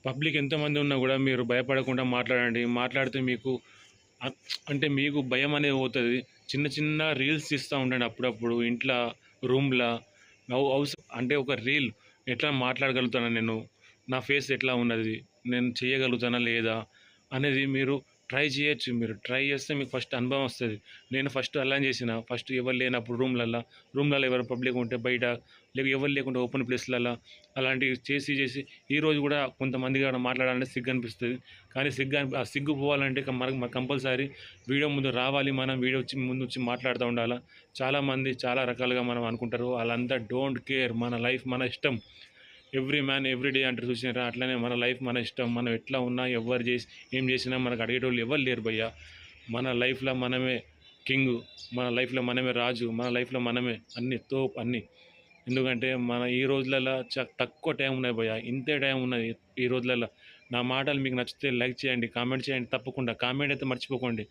Public ఎంతమంది ఉన్నా కూడా మీరు భయపడకుండా మాట్లాడండి. మాట్లాడితే మీకు అ- అంటే మీకు భయం అనేది పోతుంది. చిన్న చిన్న రీల్స్ తీస్తూ ఉండండి అప్పుడప్పుడు ఇంట్లో, రూమ్లో. హౌస్ అంటే ఒక రీల్ ఎట్లా మాట్లాడగలుగుతాను నేను, నా ఫేస్ ఎట్లా ఉన్నది, నేను చేయగలుగుతానా లేదా అనేది మీరు ట్రై చేయొచ్చు. మీరు ట్రై చేస్తే మీకు ఫస్ట్ అనుభవం వస్తుంది. నేను ఫస్ట్ అలా చేసిన, ఫస్ట్ ఎవరు లేనప్పుడు రూమ్లలో ఎవరు పబ్లిక్ ఉంటే బయట, లేక ఎవరు లేకుంటే ఓపెన్ ప్లేస్లలో అలాంటివి చేసి చేసి ఈరోజు కూడా కొంతమంది కూడా మాట్లాడాలంటే సిగ్గు అనిపిస్తుంది. కానీ ఆ సిగ్గు పోవాలంటే మనకు కంపల్సరీ వీడియో ముందు రావాలి. మనం వీడియో ముందు వచ్చి మాట్లాడుతూ ఉండాలి. చాలామంది చాలా రకాలుగా మనం అనుకుంటారు, వాళ్ళంతా డోంట్ కేర్. మన లైఫ్ మన ఇష్టం. ఎవ్రీ మ్యాన్ ఎవ్రీ డే అంటారు చూసినారా, అట్లనే మన లైఫ్ మన ఇష్టం. మనం ఎట్లా ఉన్నా ఎవరు చేసి ఏం చేసినా మనకు అడిగేటోళ్ళు ఎవరు లేరు భయ్య. మన లైఫ్లో మనమే కింగ్, మన లైఫ్లో మనమే రాజు, మన లైఫ్లో మనమే అన్ని తోపు అన్నీ. ఎందుకంటే మన ఈ రోజులలో తక్కువ టైం ఉన్నాయి భయ్య, ఇంతే టైం ఉన్నది ఈ రోజులలో. నా మాటలు మీకు నచ్చితే లైక్ చేయండి, కామెంట్ చేయండి. తప్పకుండా కామెంట్ అయితే మర్చిపోకండి.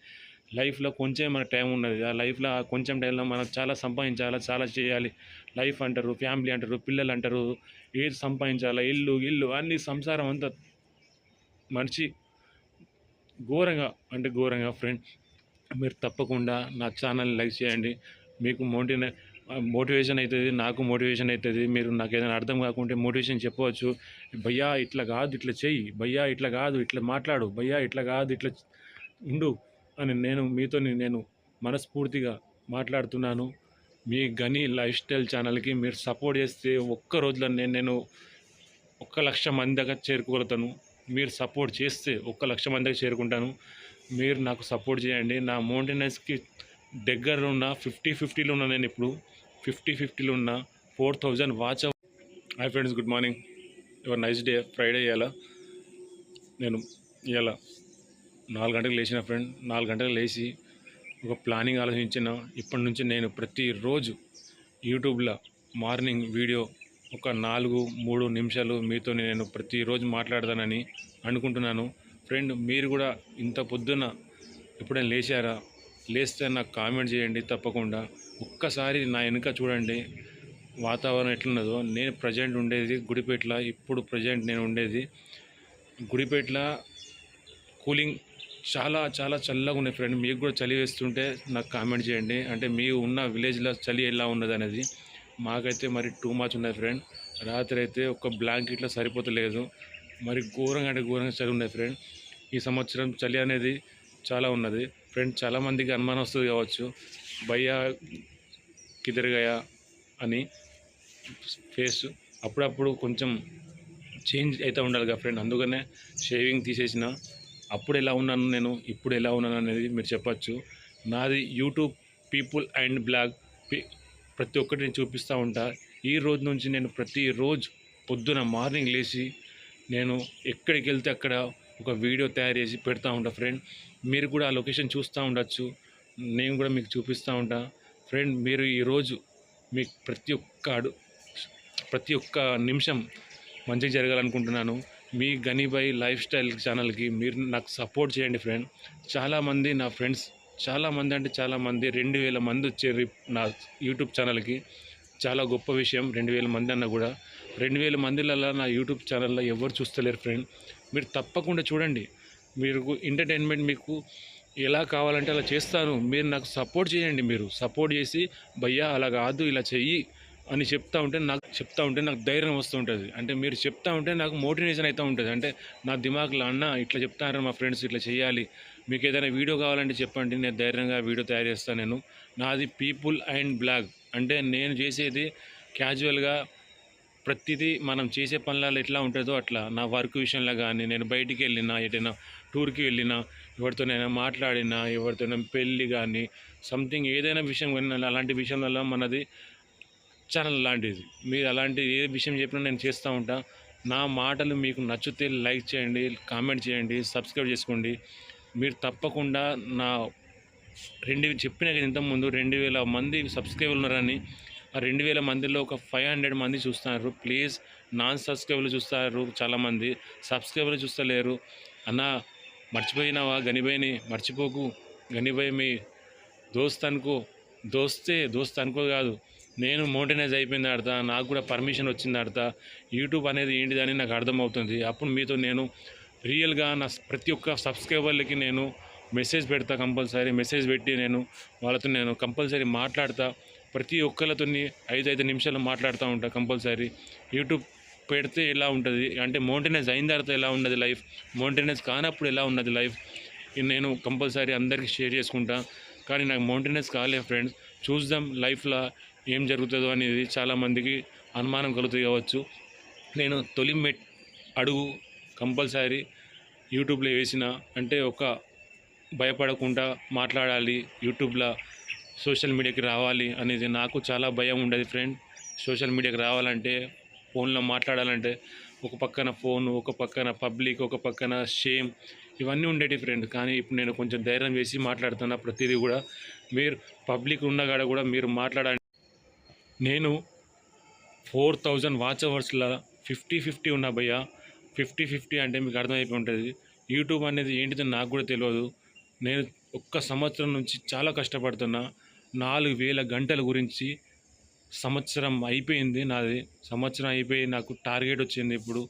లైఫ్లో కొంచెం మన టైం ఉన్నది. ఆ లైఫ్లో కొంచెం టైంలో మనం చాలా సంపాదించాలి, చాలా చేయాలి. లైఫ్ అంటారు, ఫ్యామిలీ అంటారు, పిల్లలు అంటారు, ఏది సంపాదించాలా, ఇల్లు అన్ని సంసారం అంతా మనిషి ఘోరంగా అంటే ఘోరంగా. ఫ్రెండ్, మీరు తప్పకుండా నా ఛానల్ని లైక్ చేయండి. మీకు మోటివేషన్ అవుతుంది, నాకు మోటివేషన్ అవుతుంది. మీరు నాకు ఏదైనా అర్థం కాకుంటే మోటివేషన్ చెప్పవచ్చు. భయ్యా ఇట్లా కాదు ఇట్లా చెయ్యి, భయ్యా ఇట్లా కాదు ఇట్లా మాట్లాడు, భయ్యా ఇట్లా కాదు ఇట్లా ఉండు అని నేను మనస్ఫూర్తిగా మాట్లాడుతున్నాను. మీ గని లైఫ్ స్టైల్ ఛానల్కి మీరు సపోర్ట్ చేస్తే ఒక్క రోజులో నేను 1,00,000 మంది దగ్గర చేరుకోగలుగుతాను. మీరు సపోర్ట్ చేస్తే 1,00,000 మంది దగ్గర చేరుకుంటాను. మీరు నాకు సపోర్ట్ చేయండి. నా మౌంటైనర్స్కి దగ్గరలో ఉన్న 50-50లో ఉన్నా. నేను ఇప్పుడు 50-50లో ఉన్న 4,000 watch. Hi friends, good morning. Your nice day. Friday ఇవాళ. నేను ఇవాళ 4 గంటలకు లేచిన ఫ్రెండ్. 4 గంటలకు లేచి ఒక ప్లానింగ్ ఆలోచించిన. ఇప్పటి నుంచి నేను ప్రతిరోజు యూట్యూబ్లో మార్నింగ్ వీడియో ఒక 4-3 నిమిషాలు మీతో నేను ప్రతిరోజు మాట్లాడతానని అనుకుంటున్నాను. ఫ్రెండ్, మీరు కూడా ఇంత పొద్దున ఎప్పుడైనా లేచారా? లేస్తే నాకు కామెంట్ చేయండి తప్పకుండా. ఒక్కసారి నా వెనుక చూడండి వాతావరణం ఎట్లున్నదో. నేను ప్రజెంట్ ఉండేది గుడిపేటలో. ఇప్పుడు ప్రజెంట్ నేను ఉండేది గుడిపేటలో. కూలింగ్ చాలా చాలా చల్లగా ఉన్నాయి ఫ్రెండ్. మీకు కూడా చలి వేస్తుంటే నాకు కామెంట్ చేయండి. అంటే మీ ఉన్న విలేజ్లో చలి ఎలా ఉన్నది అనేది. మాకైతే మరి టూ మచ్ ఉన్నది ఫ్రెండ్. రాత్రి అయితే ఒక బ్లాంకెట్లో సరిపోతలేదు. మరి ఘోరంగా అంటే ఘోరంగా చలి ఉన్నది ఫ్రెండ్. ఈ సంవత్సరం చలి అనేది చాలా ఉన్నది ఫ్రెండ్. చాలామందికి అనుమానం వస్తుంది కావచ్చు, భయ్యా కిదర్ గయా అని. ఫేస్ అప్పుడప్పుడు కొంచెం చేంజ్ అయితే ఉండాలి కదా ఫ్రెండ్. అందుకనే షేవింగ్ తీసేసిన. అప్పుడు ఎలా ఉన్నాను నేను, ఇప్పుడు ఎలా ఉన్నాను అనేది మీరు చెప్పచ్చు. నాది యూట్యూబ్ పీపుల్ అండ్ బ్లాగ్ ప్రతి ఒక్కటి నేను చూపిస్తూ ఉంటా. ఈ రోజు నుంచి నేను ప్రతిరోజు పొద్దున మార్నింగ్ లేచి నేను ఎక్కడికి వెళ్తే అక్కడ ఒక వీడియో తయారు చేసి పెడతా ఉంటా ఫ్రెండ్. మీరు కూడా ఆ లొకేషన్ చూస్తూ ఉండొచ్చు, నేను కూడా మీకు చూపిస్తూ ఉంటా ఫ్రెండ్. మీరు ఈరోజు మీకు ప్రతి ఒక్క నిమిషం మంచిగా జరగాలనుకుంటున్నాను. మీ గనీబాయ్ లైఫ్ స్టైల్ ఛానల్కి మీరు నాకు సపోర్ట్ చేయండి ఫ్రెండ్. చాలామంది నా ఫ్రెండ్స్, చాలామంది అంటే చాలామంది 2,000 మంది వచ్చారు నా యూట్యూబ్ ఛానల్కి. చాలా గొప్ప విషయం. 2,000 మంది అన్న కూడా 2,000 మందిలలో నా యూట్యూబ్ ఛానల్లో ఎవరు చూస్తలేరు ఫ్రెండ్. మీరు తప్పకుండా చూడండి. మీరు ఎంటర్టైన్మెంట్ మీకు ఎలా కావాలంటే అలా చేస్తాను. మీరు నాకు సపోర్ట్ చేయండి. మీరు సపోర్ట్ చేసి భయ్యా అలా కాదు ఇలా చెయ్యి అని చెప్తా ఉంటే నాకు ధైర్యం వస్తూ ఉంటుంది. అంటే మీరు చెప్తా ఉంటే నాకు మోటివేషన్ అవుతూ ఉంటుంది. అంటే నా దిమాగ్లో అన్న ఇట్లా చెప్తారు మా ఫ్రెండ్స్, ఇట్లా చేయాలి, మీకు ఏదైనా వీడియో కావాలంటే చెప్పండి, నేను ధైర్యంగా వీడియో తయారు చేస్తాను. నేను నాది పీపుల్ అండ్ బ్లాగ్. అంటే నేను చేసేది క్యాజువల్గా ప్రతిదీ మనం చేసే పనులలో ఎట్లా ఉంటుందో అట్లా. నా వర్క్ విషయంలో కానీ, నేను బయటికి వెళ్ళినా, ఎటైనా టూర్కి వెళ్ళినా, ఎవరితోనైనా మాట్లాడినా, ఎవరితోనైనా పెళ్ళి కానీ సంథింగ్ ఏదైనా విషయం కానీ, అలాంటి విషయంలో మనది ఛానల్ లాంటిది. మీరు అలాంటి ఏ విషయం చెప్పినా నేను చేస్తూ ఉంటా. నా మాటలు మీకు నచ్చితే లైక్ చేయండి, కామెంట్ చేయండి, సబ్స్క్రైబ్ చేసుకోండి. మీరు తప్పకుండా నా చెప్పిన ఇంతకుముందు 2,000 మంది సబ్స్క్రైబర్లు ఉన్నారని. ఆ 2,000 మందిలో ఒక 500 మంది చూస్తున్నారు. ప్లీజ్, నాన్ సబ్స్క్రైబర్లు చూస్తారు చాలామంది, సబ్స్క్రైబర్లు చూస్తలేరు. అన్న మర్చిపోయినావా గనిబాయిని? మర్చిపోకు. గనిబాయి మీ దోస్త్ అనుకో. దోస్త్ అనుకో కాదు, నేను మోటనైజ్ అయిపోయిన తర్వాత నాకు కూడా పర్మిషన్ వచ్చిన తర్వాత యూట్యూబ్ అనేది ఏంటిదని నాకు అర్థమవుతుంది. అప్పుడు మీతో నేను రియల్గా నా ప్రతి ఒక్క సబ్స్క్రైబర్లకి నేను మెసేజ్ పెడతా. కంపల్సరీ మెసేజ్ పెట్టి వాళ్ళతో నేను కంపల్సరీ మాట్లాడతా. ప్రతి ఒక్కరితో 5 నిమిషాలు మాట్లాడుతూ ఉంటా కంపల్సరీ. యూట్యూబ్ పెడితే ఎలా ఉంటుంది అంటే మోటనైజ్ అయిన తర్వాత ఎలా ఉన్నది లైఫ్, మోటనైజ్ కానప్పుడు ఎలా ఉన్నది లైఫ్, నేను కంపల్సరీ అందరికీ షేర్ చేసుకుంటా. కానీ నాకు మోటనైజ్ కాలే ఫ్రెండ్స్. చూద్దాం లైఫ్లో ఏం జరుగుతుందో అనేది చాలామందికి అనుమానం కలుగుతుంది కావచ్చు. నేను తొలి అడుగు కంపల్సరీ యూట్యూబ్లో వేసిన అంటే ఒక భయపడకుండా మాట్లాడాలి, యూట్యూబ్లో సోషల్ మీడియాకి రావాలి అనేది నాకు చాలా భయం ఉండేది ఫ్రెండ్. సోషల్ మీడియాకి రావాలంటే, ఫోన్లో మాట్లాడాలంటే ఒక పక్కన ఫోన్, ఒక పక్కన పబ్లిక్, ఒక పక్కన షేమ్, ఇవన్నీ ఉండేవి ఫ్రెండ్. కానీ ఇప్పుడు నేను కొంచెం ధైర్యం వేసి మాట్లాడుతున్నా. ప్రతిదీ కూడా మీరు పబ్లిక్ ఉన్నగాడ కూడా మీరు మాట్లాడండి. నేను 4000 వాచ్ అవర్స్లో 50-50 ఉన్నా భయ్య. 50-50 అంటే మీకు అర్థమైపోయి ఉంటుంది. యూట్యూబ్ అనేది ఏంటిదో నాకు కూడా తెలియదు. నేను ఒక్క సంవత్సరం నుంచి చాలా కష్టపడుతున్నా. 4000 గంటల గురించి. సంవత్సరం అయిపోయింది నాది. సంవత్సరం అయిపోయి నాకు టార్గెట్ వచ్చింది. ఇప్పుడు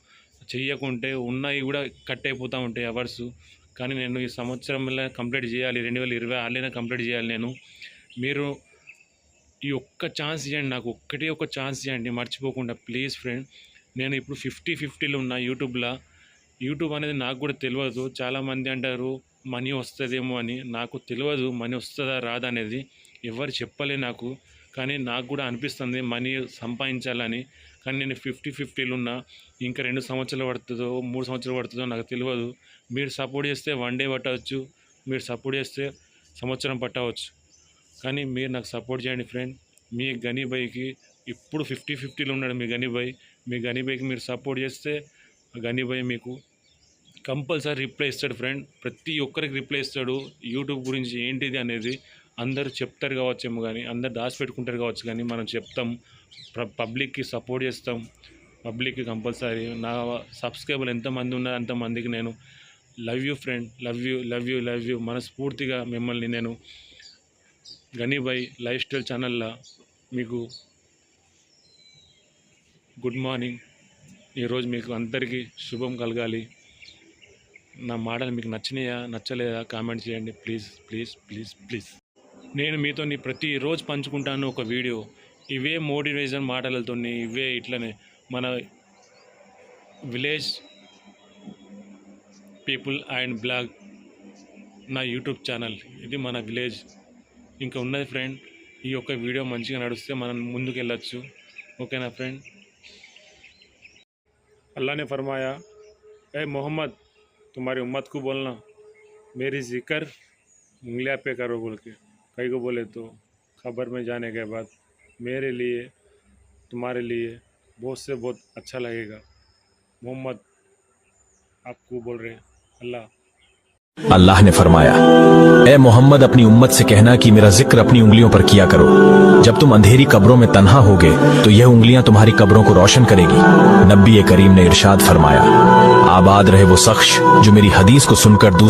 చెయ్యకుంటే ఉన్నాయి కూడా కట్ అయిపోతూ ఉంటాయి అవర్స్. కానీ నేను ఈ సంవత్సరంలో కంప్లీట్ చేయాలి. 2026లోనే కంప్లీట్ చేయాలి నేను. మీరు ఈ ఒక్క ఛాన్స్ ఇవ్వండి నాకు, ఒక్కటే ఒక ఛాన్స్ ఇవ్వండి మర్చిపోకుండా ప్లీజ్ ఫ్రెండ్. నేను ఇప్పుడు 50-50లో ఉన్నా యూట్యూబ్లో. యూట్యూబ్ అనేది నాకు కూడా తెలియదు. చాలామంది అంటారు మనీ వస్తుందేమో అని. నాకు తెలియదు మనీ వస్తుందా రాదా అనేది, ఎవరు చెప్పలే నాకు. కానీ నాకు కూడా అనిపిస్తుంది మనీ సంపాదించాలని. కానీ నేను 50-50లో ఉన్నా. ఇంకా 2 సంవత్సరాలు పడుతుందో 3 సంవత్సరాలు పడుతుందో నాకు తెలియదు. మీరు సపోర్ట్ చేస్తే 1 డే పట్టవచ్చు, మీరు సపోర్ట్ చేస్తే సంవత్సరం పట్టవచ్చు. కానీ మీరు నాకు సపోర్ట్ చేయండి ఫ్రెండ్. మీ గనీభాయ్కి ఇప్పుడు 50-50లో ఉన్నాడు మీ గనీభాయ్. మీ గనీభాయ్కి మీరు సపోర్ట్ చేస్తే గనీభాయ్ మీకు కంపల్సరీ రిప్లై ఇస్తాడు ఫ్రెండ్. ప్రతి ఒక్కరికి రిప్లై ఇస్తాడు. యూట్యూబ్ గురించి ఏంటిది అనేది అందరూ చెప్తారు కావచ్చేమో, కానీ అందరు దాచిపెట్టుకుంటారు కావచ్చు, కానీ మనం చెప్తాం. పబ్లిక్కి సపోర్ట్ చేస్తాం. పబ్లిక్కి కంపల్సరీ నా సబ్స్క్రైబర్లు ఎంతమంది ఉన్నారు అంతమందికి నేను love you friend, love you love you love you మనస్ఫూర్తిగా మిమ్మల్ని నేను గనీభాయ్ లైఫ్ స్టైల్ ఛానల్లో మీకు గుడ్ మార్నింగ్. ఈరోజు మీకు అందరికీ శుభం కలగాలి. నా మాటలు మీకు నచ్చినాయా నచ్చలేదా కామెంట్ చేయండి ప్లీజ్ ప్లీజ్ ప్లీజ్ ప్లీజ్. నేను మీతో ప్రతిరోజు పంచుకుంటాను ఒక వీడియో. ఇవే మోటివేషన్ మాటలతో, ఇవే ఇట్లనే మన విలేజ్ పీపుల్ అండ్ బ్లాగ్ నా యూట్యూబ్ ఛానల్. ఇది మన విలేజ్ ఇంకా ఉన్నది ఫ్రెండ్. ఈ యొక్క వీడియో మంచిగా నడిస్తే మనం ముందుకు వెళ్ళొచ్చు. ఓకేనా ఫ్రెండ్. अल्लाह ने फरमाया, ए मोहम्मद तुम्हारी उम्मत को बोलना मेरी जिक्र उंगलियां पे करो बोल के. कई को बोले तो खबर में जाने के बाद मेरे लिए तुम्हारे लिए बहुत से बहुत अच्छा लगेगा. मोहम्मद आपको बोल रहे हैं अल्लाह ने फरमाया, ए मोहम्मद अपनी उम्मत से कहना कि मेरा जिक्र अपनी उंगलियों पर किया करो. जब तुम अंधेरी कब्रों में तन्हा होगे तो यह उंगलियां तुम्हारी कब्रों को रोशन करेगी. नबी करीम ने इरशाद फरमाया, आबाद रहे वो शख्स जो मेरी हदीस को सुनकर दूसरे